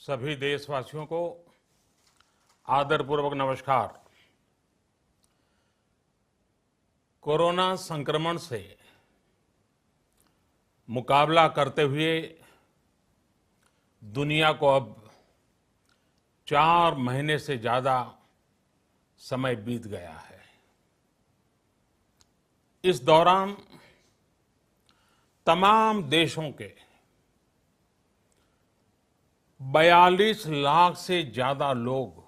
सभी देशवासियों को आदरपूर्वक नमस्कार। कोरोना संक्रमण से मुकाबला करते हुए दुनिया को अब 4 महीने से ज्यादा समय बीत गया है। इस दौरान तमाम देशों के 42 लाख से ज्यादा लोग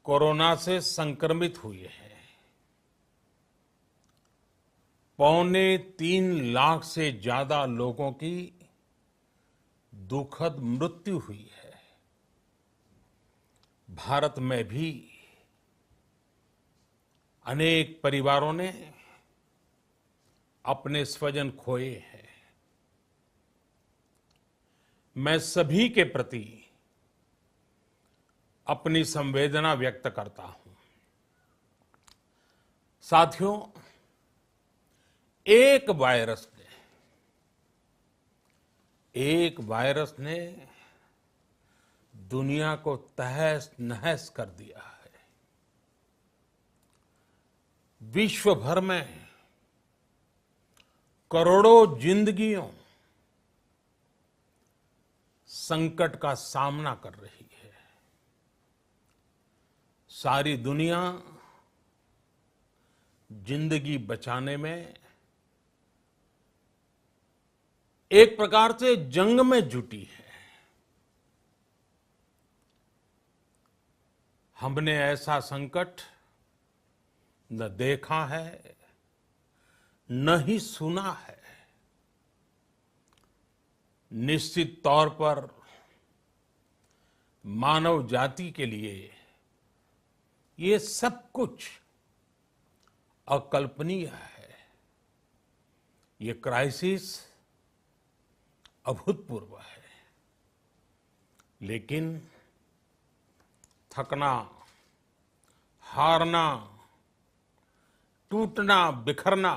कोरोना से संक्रमित हुए हैं। 2.25 लाख से ज्यादा लोगों की दुखद मृत्यु हुई है। भारत में भी अनेक परिवारों ने अपने स्वजन खोए हैं। मैं सभी के प्रति अपनी संवेदना व्यक्त करता हूं। साथियों, एक वायरस ने दुनिया को तहस नहस कर दिया है। विश्व भर में करोड़ों जिंदगियों संकट का सामना कर रही है। सारी दुनिया जिंदगी बचाने में एक प्रकार से जंग में जुटी है। हमने ऐसा संकट न देखा है, न ही सुना है। निश्चित तौर पर मानव जाति के लिए ये सब कुछ अकल्पनीय है। ये क्राइसिस अभूतपूर्व है। लेकिन थकना, हारना, टूटना, बिखरना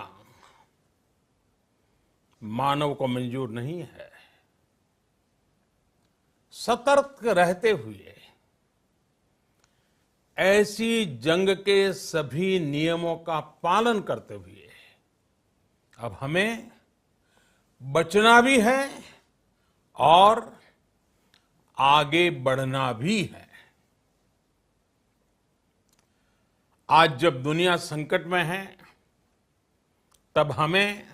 मानव को मंजूर नहीं है। सतर्क रहते हुए ऐसी जंग के सभी नियमों का पालन करते हुए अब हमें बचना भी है और आगे बढ़ना भी है। आज जब दुनिया संकट में है, तब हमें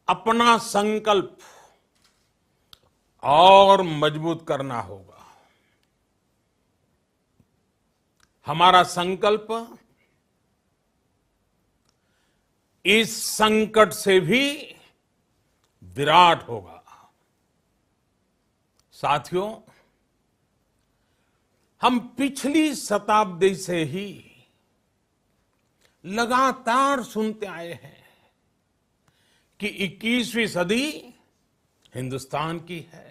अपना संकल्प और मजबूत करना होगा। हमारा संकल्प इस संकट से भी विराट होगा। साथियों, हम पिछली शताब्दी से ही लगातार सुनते आए हैं कि 21वीं सदी हिंदुस्तान की है।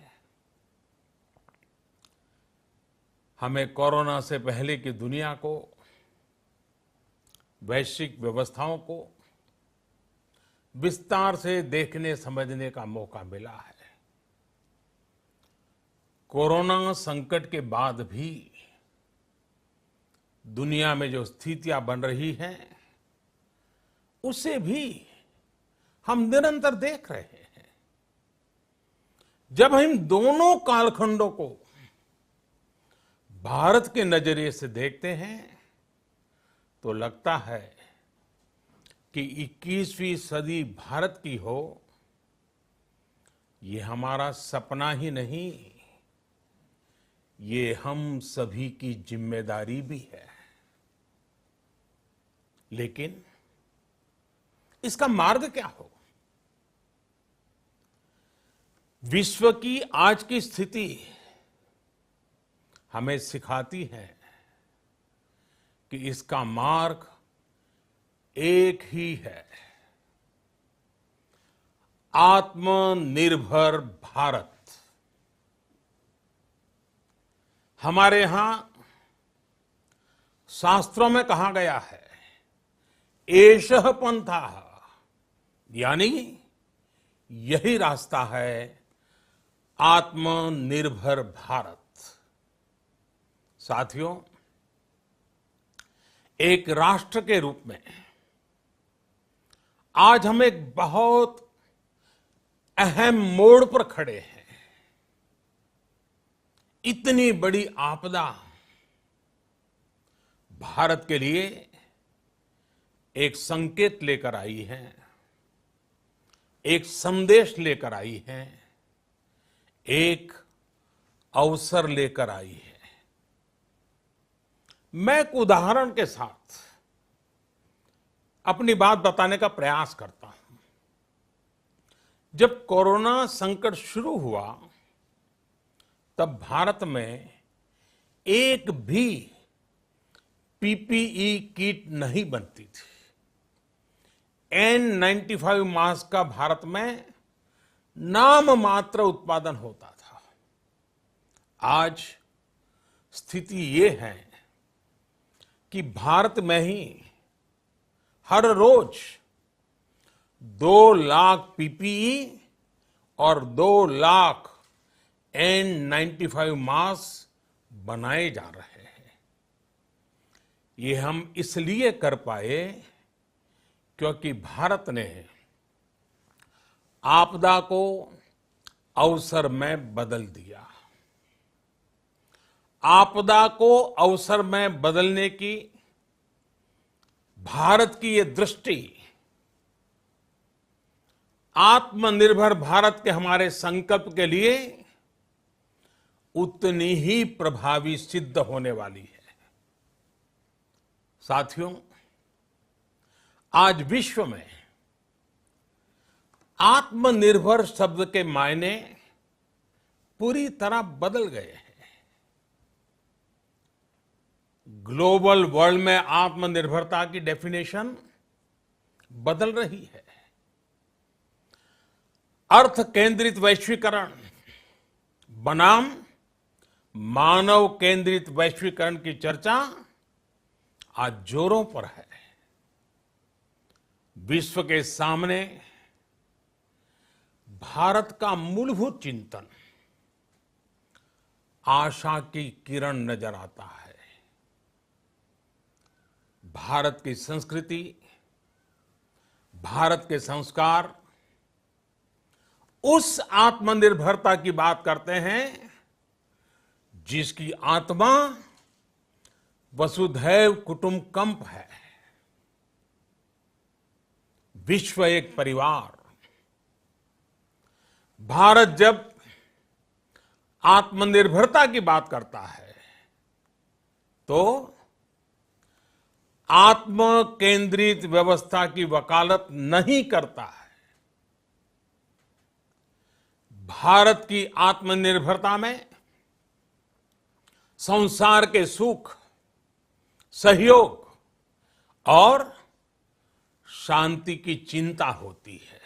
हमें कोरोना से पहले की दुनिया को, वैश्विक व्यवस्थाओं को विस्तार से देखने समझने का मौका मिला है। कोरोना संकट के बाद भी दुनिया में जो स्थितियां बन रही हैं, उसे भी हम निरंतर देख रहे हैं। जब हम दोनों कालखंडों को भारत के नजरिए से देखते हैं, तो लगता है कि 21वीं सदी भारत की हो, ये हमारा सपना ही नहीं, ये हम सभी की जिम्मेदारी भी है। लेकिन इसका मार्ग क्या हो? विश्व की आज की स्थिति हमें सिखाती है कि इसका मार्ग एक ही है, आत्मनिर्भर भारत। हमारे यहां शास्त्रों में कहा गया है, एषः पंथः, यानी यही रास्ता है आत्मनिर्भर भारत। साथियों, एक राष्ट्र के रूप में आज हम एक बहुत अहम मोड़ पर खड़े हैं। इतनी बड़ी आपदा भारत के लिए एक संकेत लेकर आई है, एक संदेश लेकर आई है, एक अवसर लेकर आई है। मैं एक उदाहरण के साथ अपनी बात बताने का प्रयास करता हूं। जब कोरोना संकट शुरू हुआ तब भारत में एक भी पीपीई किट नहीं बनती थी। N95 मास्क का भारत में नाम मात्र उत्पादन होता था। आज स्थिति ये है कि भारत में ही हर रोज 2 लाख पीपीई और 2 लाख N95 मास्क बनाए जा रहे हैं। ये हम इसलिए कर पाए क्योंकि भारत ने आपदा को अवसर में बदल दिया। आपदा को अवसर में बदलने की भारत की ये दृष्टि आत्मनिर्भर भारत के हमारे संकल्प के लिए उतनी ही प्रभावी सिद्ध होने वाली है। साथियों, आज विश्व में आत्मनिर्भर शब्द के मायने पूरी तरह बदल गए हैं। ग्लोबल वर्ल्ड में आत्मनिर्भरता की डेफिनेशन बदल रही है। अर्थ केंद्रित वैश्वीकरण बनाम मानव केंद्रित वैश्वीकरण की चर्चा आज जोरों पर है। विश्व के सामने भारत का मूलभूत चिंतन आशा की किरण नजर आता है। भारत की संस्कृति, भारत के संस्कार उस आत्मनिर्भरता की बात करते हैं जिसकी आत्मा वसुधैव कुटुंबकम है। विश्व एक परिवार। भारत जब आत्मनिर्भरता की बात करता है तो आत्म केंद्रित व्यवस्था की वकालत नहीं करता है। भारत की आत्मनिर्भरता में संसार के सुख, सहयोग और शांति की चिंता होती है।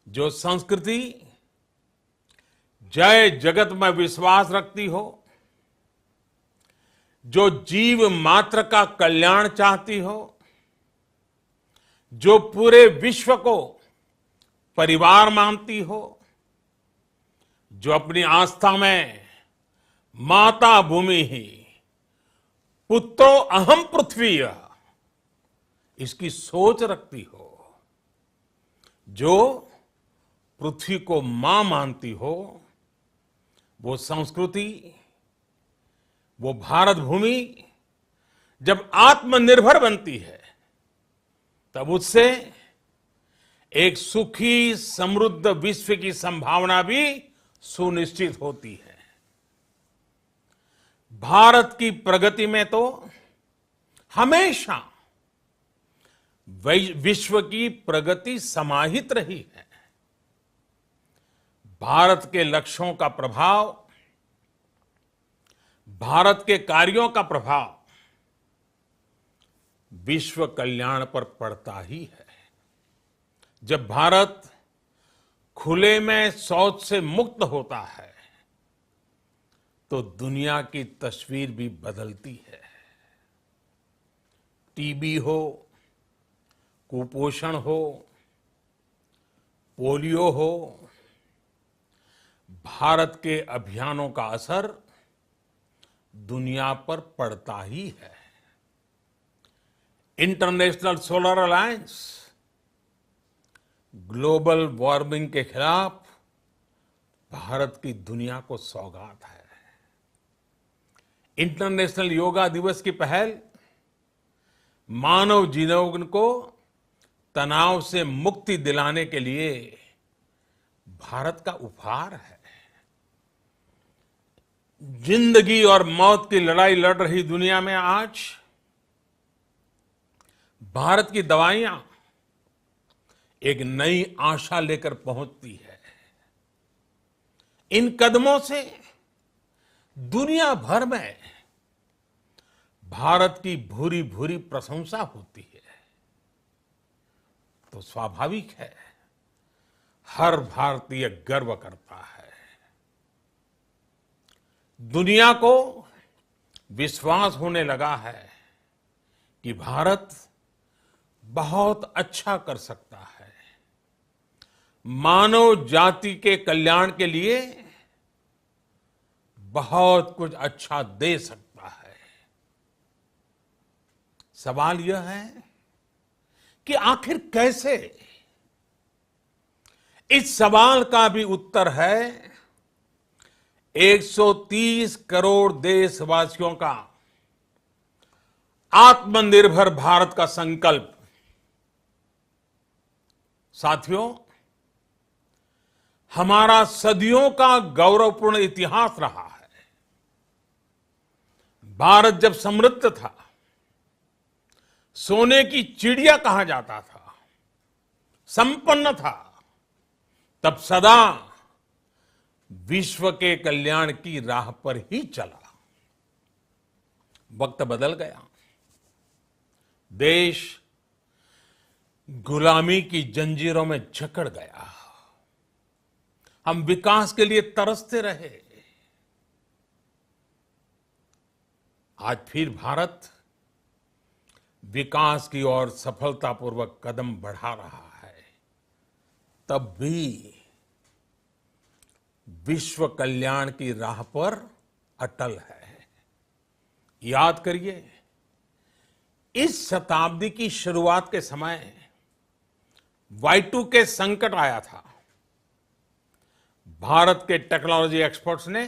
जो संस्कृति जय जगत में विश्वास रखती हो, जो जीव मात्र का कल्याण चाहती हो, जो पूरे विश्व को परिवार मानती हो, जो अपनी आस्था में माता भूमि ही पुत्रो अहम पृथ्वी इसकी सोच रखती हो, जो पृथ्वी को मां मानती हो, वो संस्कृति, वो भारत भूमि जब आत्मनिर्भर बनती है तब उससे एक सुखी समृद्ध विश्व की संभावना भी सुनिश्चित होती है। भारत की प्रगति में तो हमेशा विश्व की प्रगति समाहित रही है। भारत के लक्ष्यों का प्रभाव, भारत के कार्यों का प्रभाव विश्व कल्याण पर पड़ता ही है। जब भारत खुले में शौच से मुक्त होता है तो दुनिया की तस्वीर भी बदलती है। टीबी हो, कुपोषण हो, पोलियो हो, भारत के अभियानों का असर दुनिया पर पड़ता ही है। International solar alliance global warming के खिलाफ भारत की दुनिया को सौगात है। इंटरनेशनल योगा दिवस की पहल मानव जीवन को तनाव से मुक्ति दिलाने के लिए भारत का उपहार है। जिंदगी और मौत की लड़ाई लड़ रही दुनिया में आज भारत की दवाइयां एक नई आशा लेकर पहुंचती है। इन कदमों से दुनिया भर में भारत की भूरी भूरी प्रशंसा होती है। तो स्वाभाविक है, हर भारतीय गर्व करता है। दुनिया को विश्वास होने लगा है कि भारत बहुत अच्छा कर सकता है, मानव जाति के कल्याण के लिए बहुत कुछ अच्छा दे सकता है। सवाल यह है कि आखिर कैसे? इस सवाल का भी उत्तर है 130 करोड़ देशवासियों का आत्मनिर्भर भारत का संकल्प। साथियों, हमारा सदियों का गौरवपूर्ण इतिहास रहा है। भारत जब समृद्ध था, सोने की चिड़िया कहा जाता था, संपन्न था, तब सदा विश्व के कल्याण की राह पर ही चला। वक्त बदल गया, देश गुलामी की जंजीरों में जकड़ गया। हम विकास के लिए तरसते रहे। आज फिर भारत विकास की ओर सफलतापूर्वक कदम बढ़ा रहा है। तब भी विश्व कल्याण की राह पर अटल है। याद करिए, इस शताब्दी की शुरुआत के समय Y2K संकट आया था। भारत के टेक्नोलॉजी एक्सपर्ट्स ने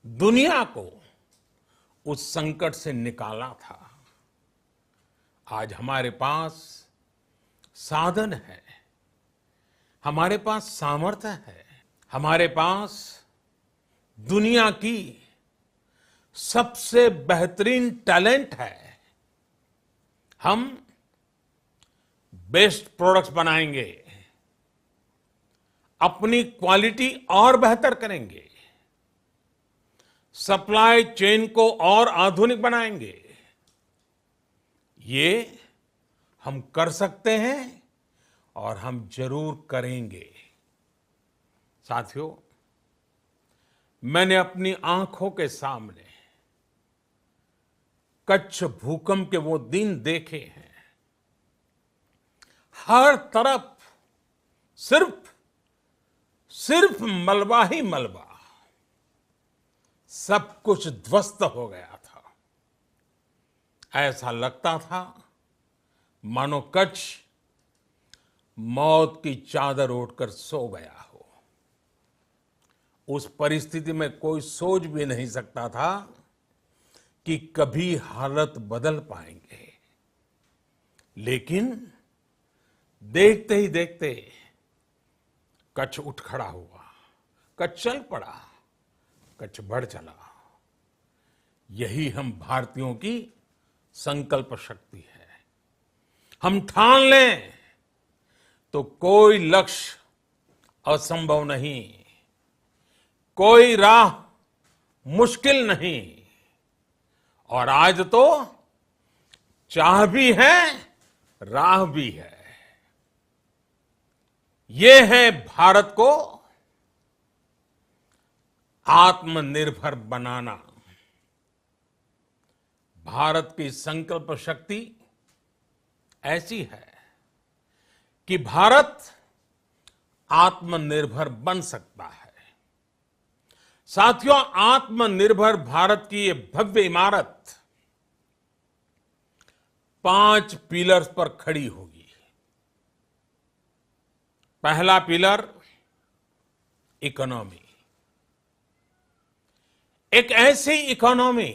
दुनिया को उस संकट से निकाला था। आज हमारे पास साधन है, हमारे पास सामर्थ्य है, हमारे पास दुनिया की सबसे बेहतरीन टैलेंट है। हम बेस्ट प्रोडक्ट्स बनाएंगे, अपनी क्वालिटी और बेहतर करेंगे, सप्लाई चेन को और आधुनिक बनाएंगे। ये हम कर सकते हैं और हम जरूर करेंगे। साथियों, मैंने अपनी आंखों के सामने कच्छ भूकंप के वो दिन देखे हैं। हर तरफ सिर्फ मलबा ही मलबा, सब कुछ ध्वस्त हो गया था। ऐसा लगता था मानो कच्छ मौत की चादर ओढ़कर सो गया हो। उस परिस्थिति में कोई सोच भी नहीं सकता था कि कभी हालत बदल पाएंगे। लेकिन देखते ही देखते कच्छ उठ खड़ा हुआ, कच्छ चल पड़ा, कच्छ बढ़ चला। यही हम भारतीयों की संकल्प शक्ति है। हम ठान लें तो कोई लक्ष्य असंभव नहीं, कोई राह मुश्किल नहीं। और आज तो चाह भी है, राह भी है। ये है भारत को आत्मनिर्भर बनाना। भारत की संकल्प शक्ति ऐसी है कि भारत आत्मनिर्भर बन सकता है। साथियों, आत्मनिर्भर भारत की ये भव्य इमारत 5 पिलर्स पर खड़ी होगी। पहला पिलर, इकोनॉमी। एक ऐसी इकोनॉमी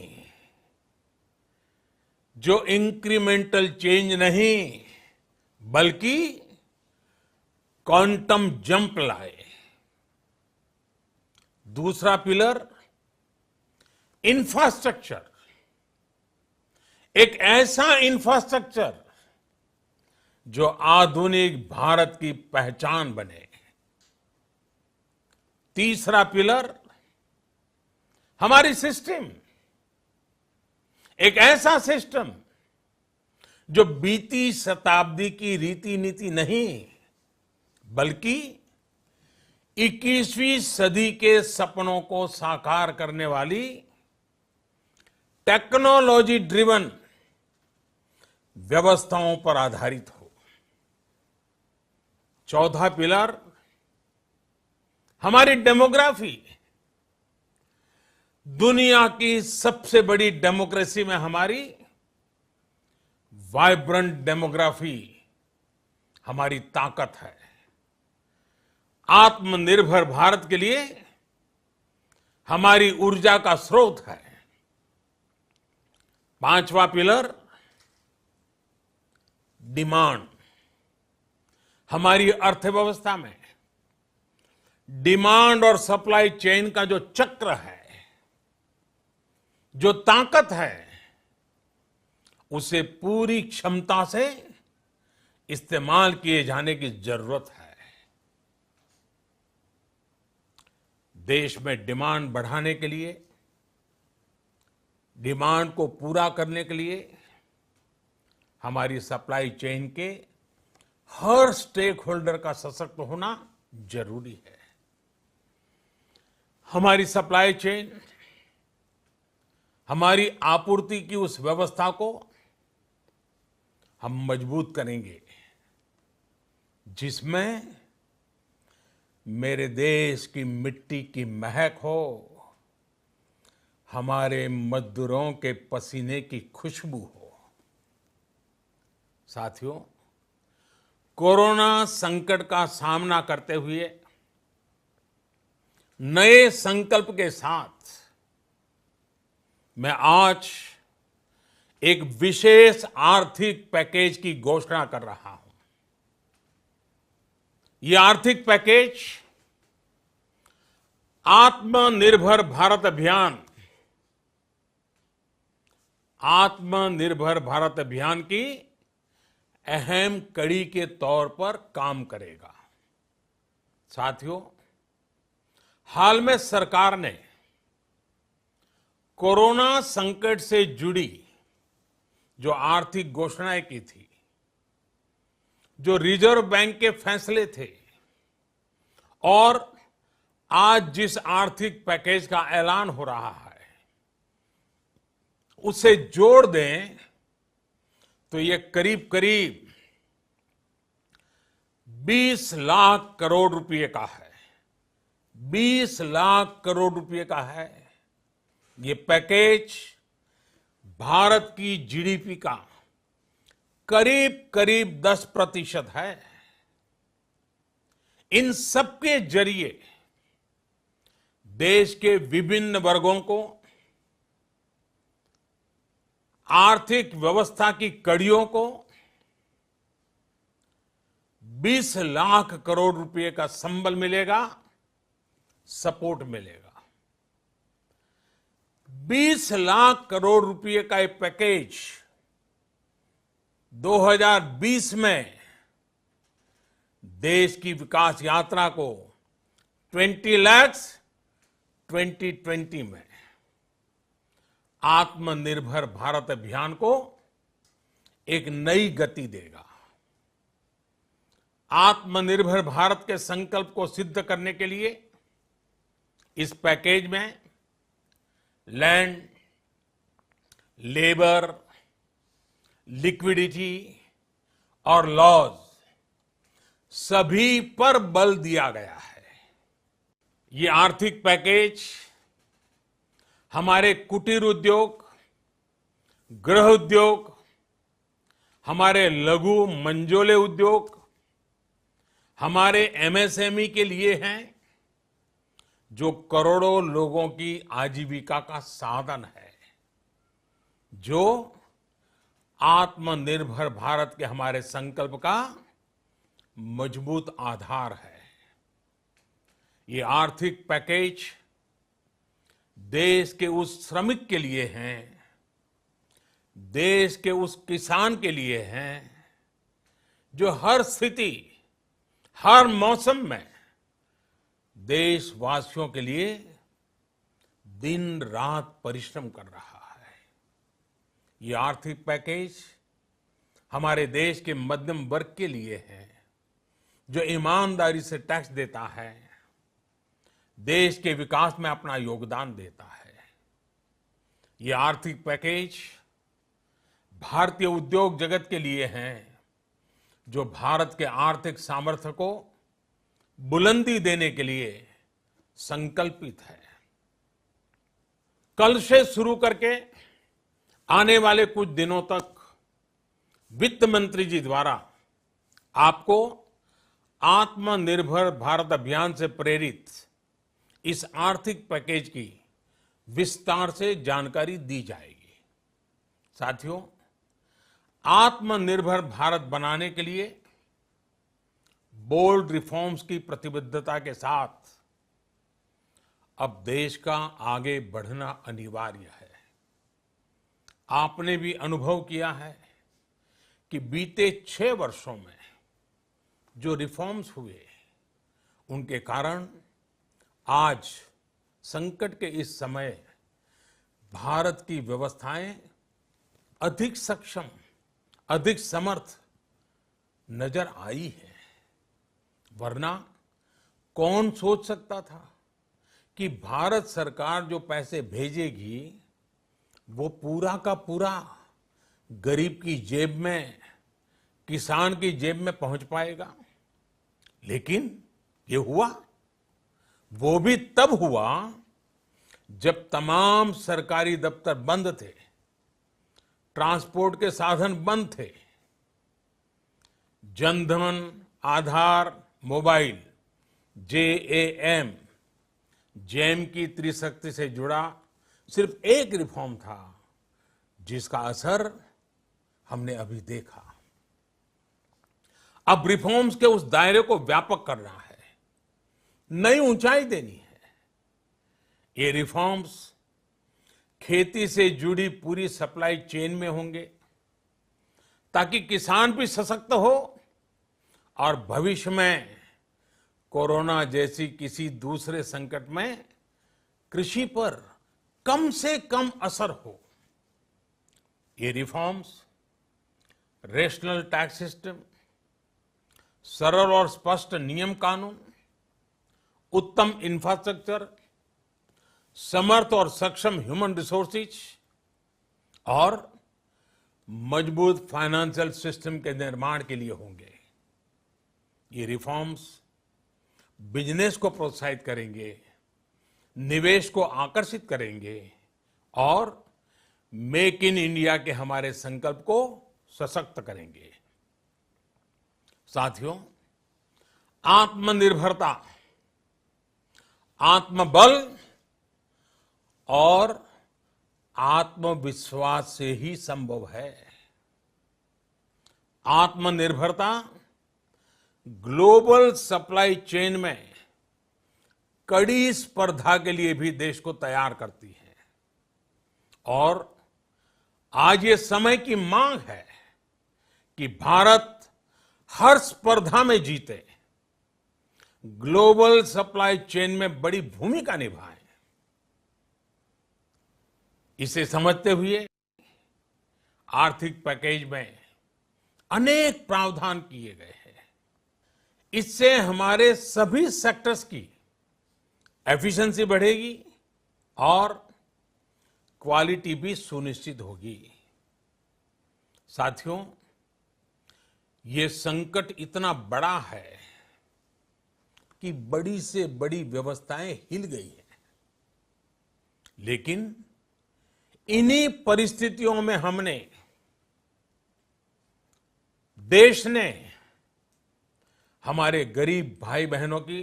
जो इंक्रीमेंटल चेंज नहीं बल्कि क्वांटम जंप लाए। दूसरा पिलर, इंफ्रास्ट्रक्चर। एक ऐसा इंफ्रास्ट्रक्चर जो आधुनिक भारत की पहचान बने। तीसरा पिलर, हमारी सिस्टम। एक ऐसा सिस्टम जो बीती शताब्दी की रीति नीति नहीं बल्कि 21वीं सदी के सपनों को साकार करने वाली टेक्नोलॉजी ड्रिवन व्यवस्थाओं पर आधारित हो। चौथा पिलर, हमारी डेमोग्राफी। दुनिया की सबसे बड़ी डेमोक्रेसी में हमारी वाइब्रेंट डेमोग्राफी हमारी ताकत है। आत्मनिर्भर भारत के लिए हमारी ऊर्जा का स्रोत है। पांचवा पिलर, डिमांड। हमारी अर्थव्यवस्था में डिमांड और सप्लाई चेन का जो चक्र है, जो ताकत है, उसे पूरी क्षमता से इस्तेमाल किए जाने की जरूरत है। देश में डिमांड बढ़ाने के लिए, डिमांड को पूरा करने के लिए हमारी सप्लाई चेन के हर स्टेक होल्डर का सशक्त होना जरूरी है। हमारी सप्लाई चेन, हमारी आपूर्ति की उस व्यवस्था को हम मजबूत करेंगे जिसमें मेरे देश की मिट्टी की महक हो, हमारे मजदूरों के पसीने की खुशबू हो। साथियों, कोरोना संकट का सामना करते हुए नए संकल्प के साथ मैं आज एक विशेष आर्थिक पैकेज की घोषणा कर रहा हूं। यह आर्थिक पैकेज आत्मनिर्भर भारत अभियान, आत्मनिर्भर भारत अभियान की अहम कड़ी के तौर पर काम करेगा। साथियों, हाल में सरकार ने कोरोना संकट से जुड़ी जो आर्थिक घोषणाएं की थी, जो रिजर्व बैंक के फैसले थे और आज जिस आर्थिक पैकेज का ऐलान हो रहा है, उसे जोड़ दें तो ये करीब करीब 20 लाख करोड़ रुपए का है। 20 लाख करोड़ रुपए का है। ये पैकेज भारत की जीडीपी का करीब करीब 10% है। इन सबके जरिए देश के विभिन्न वर्गों को आर्थिक व्यवस्था की कड़ियों को 20 लाख करोड़ रुपए का संबल मिलेगा, सपोर्ट मिलेगा। 20 लाख करोड़ रुपए का ये पैकेज 2020 में देश की विकास यात्रा को 20 लाख 2020 में आत्मनिर्भर भारत अभियान को एक नई गति देगा। आत्मनिर्भर भारत के संकल्प को सिद्ध करने के लिए इस पैकेज में लैंड, लेबर, लिक्विडिटी और लॉज सभी पर बल दिया गया है। ये आर्थिक पैकेज हमारे कुटीर उद्योग, गृह उद्योग, हमारे लघु मंझोले उद्योग, हमारे एमएसएमई के लिए हैं, जो करोड़ों लोगों की आजीविका का साधन है, जो आत्मनिर्भर भारत के हमारे संकल्प का मजबूत आधार है। ये आर्थिक पैकेज देश के उस श्रमिक के लिए हैं, देश के उस किसान के लिए हैं, जो हर स्थिति, हर मौसम में देशवासियों के लिए दिन रात परिश्रम कर रहा है। ये आर्थिक पैकेज हमारे देश के मध्यम वर्ग के लिए है, जो ईमानदारी से टैक्स देता है, देश के विकास में अपना योगदान देता है। ये आर्थिक पैकेज भारतीय उद्योग जगत के लिए है, जो भारत के आर्थिक सामर्थ्य को बुलंदी देने के लिए संकल्पित है। कल से शुरू करके आने वाले कुछ दिनों तक वित्त मंत्री जी द्वारा आपको आत्मनिर्भर भारत अभियान से प्रेरित इस आर्थिक पैकेज की विस्तार से जानकारी दी जाएगी। साथियों, आत्मनिर्भर भारत बनाने के लिए बोल्ड रिफॉर्म्स की प्रतिबद्धता के साथ अब देश का आगे बढ़ना अनिवार्य है। आपने भी अनुभव किया है कि बीते 6 वर्षों में जो रिफॉर्म्स हुए, उनके कारण आज संकट के इस समय भारत की व्यवस्थाएं अधिक सक्षम, अधिक समर्थ नजर आई है। वरना कौन सोच सकता था कि भारत सरकार जो पैसे भेजेगी वो पूरा का पूरा गरीब की जेब में, किसान की जेब में पहुंच पाएगा। लेकिन ये हुआ, वो भी तब हुआ जब तमाम सरकारी दफ्तर बंद थे, ट्रांसपोर्ट के साधन बंद थे, जनधन, आधार, मोबाइल, जेएएम, जैम की त्रिशक्ति से जुड़ा सिर्फ एक रिफॉर्म था, जिसका असर हमने अभी देखा। अब रिफॉर्म्स के उस दायरे को व्यापक करना है, नई ऊंचाई देनी है। ये रिफॉर्म्स खेती से जुड़ी पूरी सप्लाई चेन में होंगे, ताकि किसान भी सशक्त हो और भविष्य में कोरोना जैसी किसी दूसरे संकट में कृषि पर कम से कम असर हो। ये रिफॉर्म्स रेशनल टैक्स सिस्टम, सरल और स्पष्ट नियम कानून, उत्तम इंफ्रास्ट्रक्चर, समर्थ और सक्षम ह्यूमन रिसोर्सेज और मजबूत फाइनेंशियल सिस्टम के निर्माण के लिए होंगे। ये रिफॉर्म्स बिजनेस को प्रोत्साहित करेंगे, निवेश को आकर्षित करेंगे और मेक इन इंडिया के हमारे संकल्प को सशक्त करेंगे। साथियों, आत्मनिर्भरता, आत्मबल और आत्मविश्वास से ही संभव है। आत्मनिर्भरता ग्लोबल सप्लाई चेन में कड़ी स्पर्धा के लिए भी देश को तैयार करती है और आज ये समय की मांग है कि भारत हर स्पर्धा में जीते, ग्लोबल सप्लाई चेन में बड़ी भूमिका निभाए। इसे समझते हुए आर्थिक पैकेज में अनेक प्रावधान किए गए हैं। इससे हमारे सभी सेक्टर्स की एफिशिएंसी बढ़ेगी और क्वालिटी भी सुनिश्चित होगी। साथियों, ये संकट इतना बड़ा है कि बड़ी से बड़ी व्यवस्थाएं हिल गई हैं। लेकिन इन्हीं परिस्थितियों में हमने, देश ने हमारे गरीब भाई बहनों की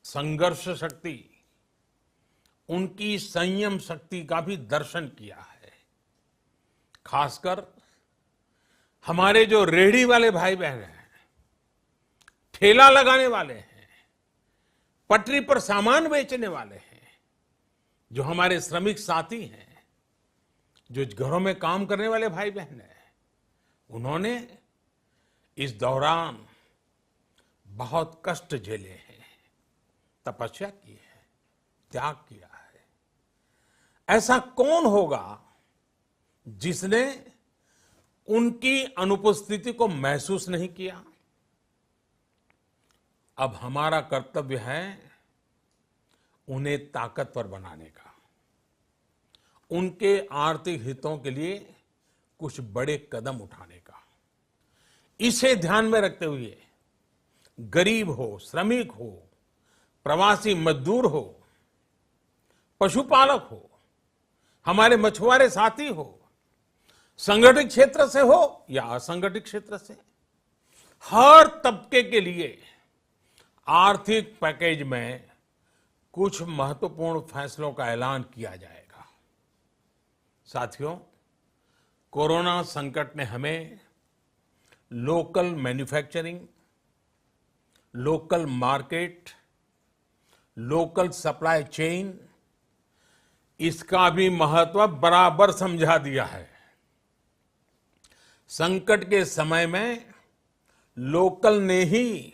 संघर्ष शक्ति, उनकी संयम शक्ति का भी दर्शन किया है। खासकर हमारे जो रेहड़ी वाले भाई बहन हैं, ठेला लगाने वाले हैं, पटरी पर सामान बेचने वाले हैं, जो हमारे श्रमिक साथी हैं, जो घरों में काम करने वाले भाई बहन हैं, उन्होंने इस दौरान बहुत कष्ट झेले हैं, तपस्या की है, त्याग किया है। ऐसा कौन होगा जिसने उनकी अनुपस्थिति को महसूस नहीं किया? अब हमारा कर्तव्य है उन्हें ताकतवर बनाने का, उनके आर्थिक हितों के लिए कुछ बड़े कदम उठाने का। इसे ध्यान में रखते हुए गरीब हो, श्रमिक हो, प्रवासी मजदूर हो, पशुपालक हो, हमारे मछुआरे साथी हो, संगठित क्षेत्र से हो या असंगठित क्षेत्र से, हर तबके के लिए आर्थिक पैकेज में कुछ महत्वपूर्ण फैसलों का ऐलान किया जाएगा। साथियों, कोरोना संकट ने हमें local manufacturing, local market, local supply chain, इसका भी महत्व बराबर समझा दिया है। संकट के समय में लोकल ने ही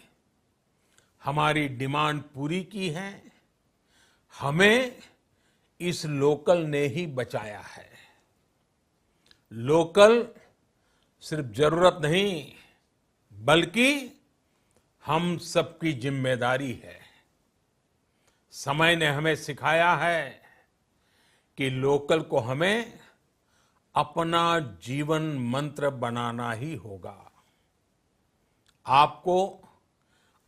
हमारी डिमांड पूरी की है, हमें इस लोकल ने ही बचाया है। लोकल सिर्फ जरूरत नहीं, बल्कि हम सबकी जिम्मेदारी है। समय ने हमें सिखाया है कि लोकल को हमें अपना जीवन मंत्र बनाना ही होगा। आपको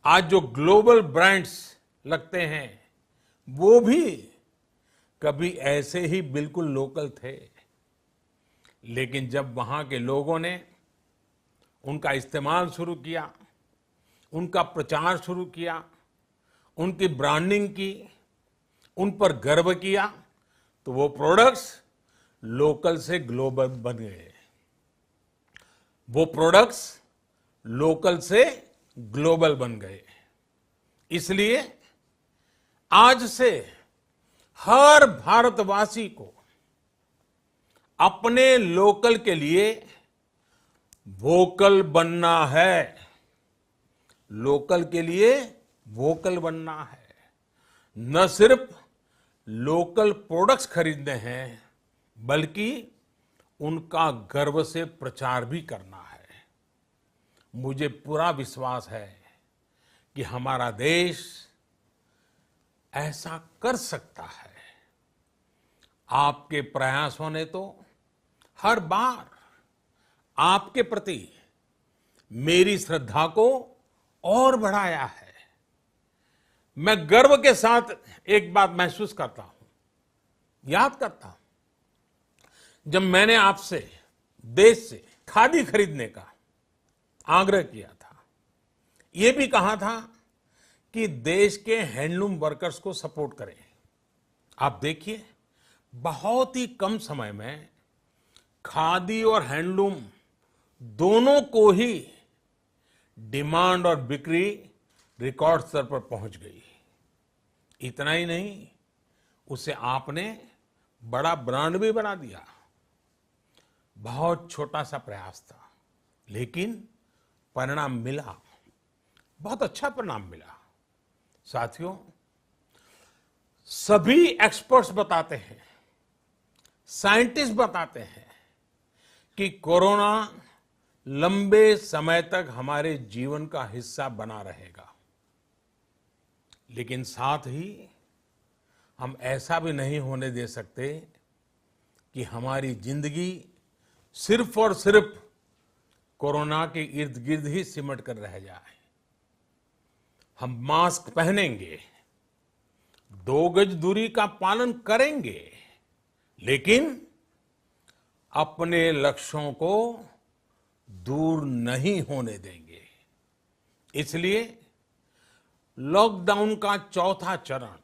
आज जो ग्लोबल ब्रांड्स लगते हैं, वो भी कभी ऐसे ही बिल्कुल लोकल थे, लेकिन जब वहां के लोगों ने उनका इस्तेमाल शुरू किया, उनका प्रचार शुरू किया, उनकी ब्रांडिंग की, उन पर गर्व किया, तो वो प्रोडक्ट्स लोकल से ग्लोबल बन गए। वो प्रोडक्ट्स लोकल से ग्लोबल बन गए। इसलिए आज से हर भारतवासी को अपने लोकल के लिए वोकल बनना है। लोकल के लिए वोकल बनना है। न सिर्फ लोकल प्रोडक्ट्स खरीदने हैं, बल्कि उनका गर्व से प्रचार भी करना है। मुझे पूरा विश्वास है कि हमारा देश ऐसा कर सकता है। आपके प्रयासों ने तो हर बार आपके प्रति मेरी श्रद्धा को और बढ़ाया है। मैं गर्व के साथ एक बात महसूस करता हूं, याद करता हूं, जब मैंने आपसे देश से खादी खरीदने का आग्रह किया था, यह भी कहा था कि देश के हैंडलूम वर्कर्स को सपोर्ट करें। आप देखिए, बहुत ही कम समय में खादी और हैंडलूम दोनों को ही डिमांड और बिक्री रिकॉर्ड स्तर पर पहुंच गई। इतना ही नहीं, उसे आपने बड़ा ब्रांड भी बना दिया। बहुत छोटा सा प्रयास था, लेकिन परिणाम मिला, बहुत अच्छा परिणाम मिला। साथियों, सभी एक्सपर्ट्स बताते हैं, साइंटिस्ट बताते हैं कि कोरोना लंबे समय तक हमारे जीवन का हिस्सा बना रहेगा। लेकिन साथ ही हम ऐसा भी नहीं होने दे सकते कि हमारी जिंदगी सिर्फ और सिर्फ कोरोना के इर्द गिर्द ही सिमट कर रह जाए। हम मास्क पहनेंगे, 2 गज दूरी का पालन करेंगे, लेकिन अपने लक्ष्यों को दूर नहीं होने देंगे। इसलिए लॉकडाउन का चौथा चरण,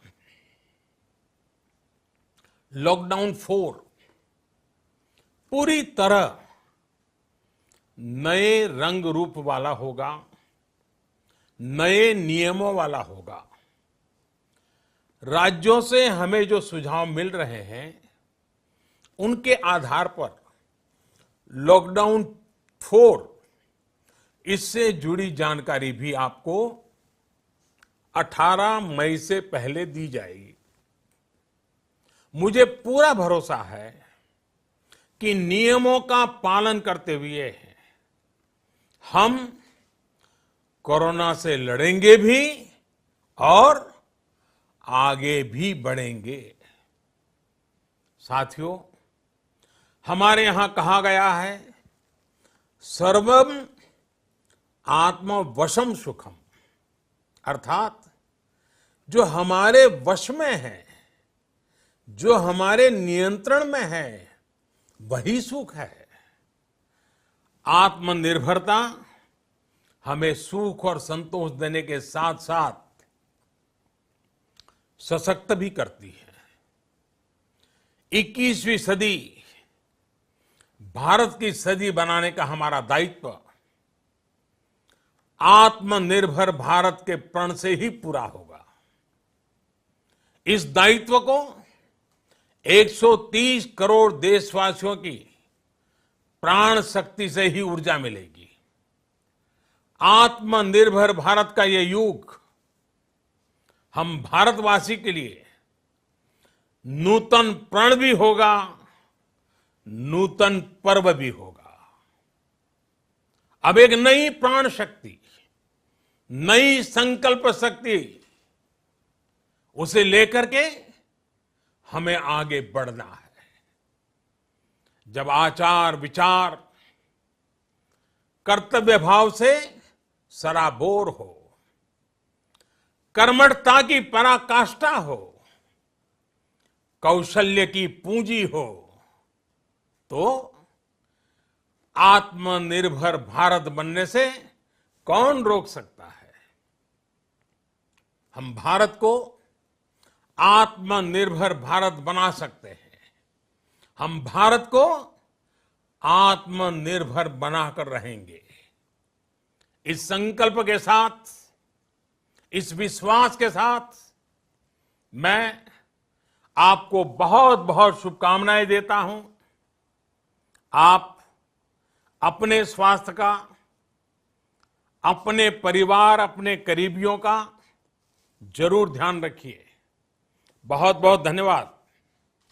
लॉकडाउन 4, पूरी तरह नए रंग रूप वाला होगा, नए नियमों वाला होगा। राज्यों से हमें जो सुझाव मिल रहे हैं, उनके आधार पर लॉकडाउन 4, इससे जुड़ी जानकारी भी आपको 18 मई से पहले दी जाएगी। मुझे पूरा भरोसा है कि नियमों का पालन करते हुए हम कोरोना से लड़ेंगे भी और आगे भी बढ़ेंगे। साथियों, हमारे यहां कहा गया है, सर्वम आत्मवशम सुखम, अर्थात जो हमारे वश में है, जो हमारे नियंत्रण में है, वही सुख है। आत्मनिर्भरता हमें सुख और संतोष देने के साथ साथ सशक्त भी करती है। 21वीं सदी भारत की सदी बनाने का हमारा दायित्व आत्मनिर्भर भारत के प्रण से ही पूरा होगा। इस दायित्व को 130 करोड़ देशवासियों की प्राण शक्ति से ही ऊर्जा मिलेगी। आत्मनिर्भर भारत का ये युग हम भारतवासी के लिए नूतन प्रण भी होगा, नूतन पर्व भी होगा। अब एक नई प्राण शक्ति, नई संकल्प शक्ति, उसे लेकर के हमें आगे बढ़ना है। जब आचार विचार कर्तव्य भाव से सराबोर हो, कर्मठता की पराकाष्ठा हो, कौशल्य की पूंजी हो, तो आत्मनिर्भर भारत बनने से कौन रोक सकता है। हम भारत को आत्मनिर्भर भारत बना सकते हैं। हम भारत को आत्मनिर्भर बनाकर रहेंगे। इस संकल्प के साथ, इस विश्वास के साथ मैं आपको बहुत बहुत शुभकामनाएं देता हूं। आप अपने स्वास्थ्य का, अपने परिवार, अपने करीबियों का जरूर ध्यान रखिए। बहुत बहुत धन्यवाद।